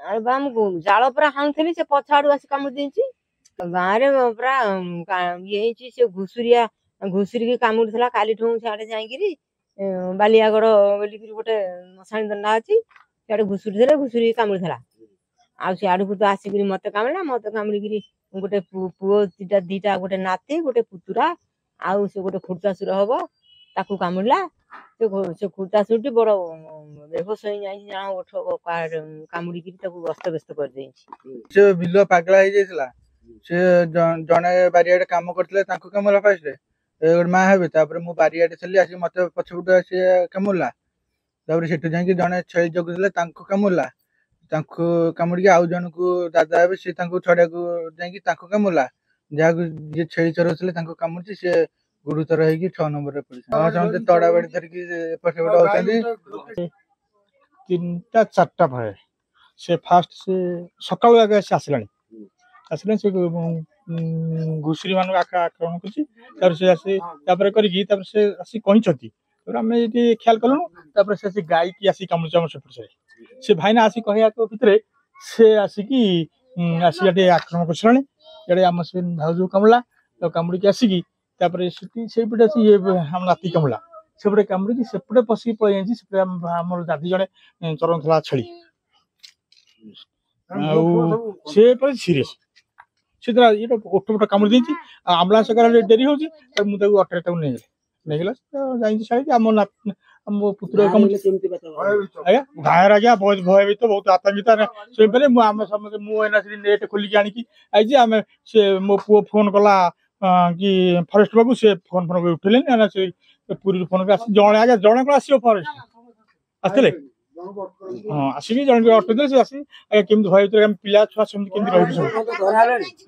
अरे बा जाल पूरा हाणुली से पछ आड़ू आसी कामुड़ी देइछि गाँव रे पूरा ये से घुसुरिया घुसुरी की कामुड़ी थला काली ठू सियाड़े जाइकिरी बालियागड़ बोलिकिरी गोटे मशाणी दंडा अछि सियाड़े घुसुरी देले घुसुरी कामुड़ी थला आ सियाड़ू को तो आसिकिरी मते कामुड़ी गोटे पुओ दीटा गोटे नाती गोटे पुतुरा आउ से गोटे खुर्तासुर हब ताकू कामुड़ला से खुर्तासुरटी बड़ बेहोश हो जाइछि जाना ओठ कामुड़ी गस्त व्यस्त कर देइछि से बिल पागला हो जाइछला से जने बारियाडे काम करथिले तांको कामुला फास्ट गोटे माँ हेबे तापर मु बारियाडे छली आसी मते पछपट आसी कामुला तापर सेठु जाई जने छेली जगुले तांको कामुला तांको कामुड़ी आउ जन को दादा हेबे से तांको छडा को जाई तांको कामुला जा जे छेली चरथले तांको कामुची से गुरुतर है कि 6 नंबर रे पड़ी हां समझे तोड़ा बड़ी धर की पछपट होचंदी 3टा 4टा भय से फास्ट से सकाळ आगे से आसलानी आसले से घुसुरी मान आक्रमण करछि तापर से आसी तापर करी तापर से आसी कहि छथि तापर हमें ये ख्याल कलनु तापर से गाय की आसी कामुच हम से भाईना आसी कहया को भितरे से आसी की आसी एटे आक्रमण करछलानी एडे हम से भाउजो कामुला तो कामुड़ी के आसी की तापर से पटे आसी ये हम नाती कामुला सेपटे कामुड़ी की सेपटे पसी पळै जाई सेपटे हमर दादी जने चरण थला छळी से पर सीरियस से तरह ये ओटोट कामुड़ी देइछि एम्बुलेंस कर डेरी होछि त मु ताको अटरे ताको नै गेला तो जाई साइड हम पुत्र कामुड़ी केमति बता आया गायर आज्ञा बहुत भयभीत बहुत आतंकित से परे मु हम समझ मु एना नेट खोली के आनी की आई जे हम से मो पुओ फोन कला कि फॉरेस्ट बाबू से फोन फोन उठले ना से पूरी फोन का जणे आगे जणे को आसीओ फॉरेस्ट आस्तेले हां आसी जणे को ऑटो दे से आसी आगे केमति भय भीतर हम पिला छुआ समिति केमति रहउ छ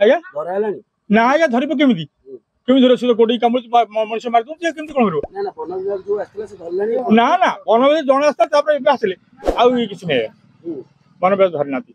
आगे धरा हलानी ना आगे धरिबो केमति केमति धरे से कोडी कामुच मनुष्य मार दो जे केमति कोन करो ना ना वन विभाग जो आस्तेले से धरलानी ना ना वन विभाग जणे आस्ता तापर आसिले आउ किछ नै वन विभाग धरनाती।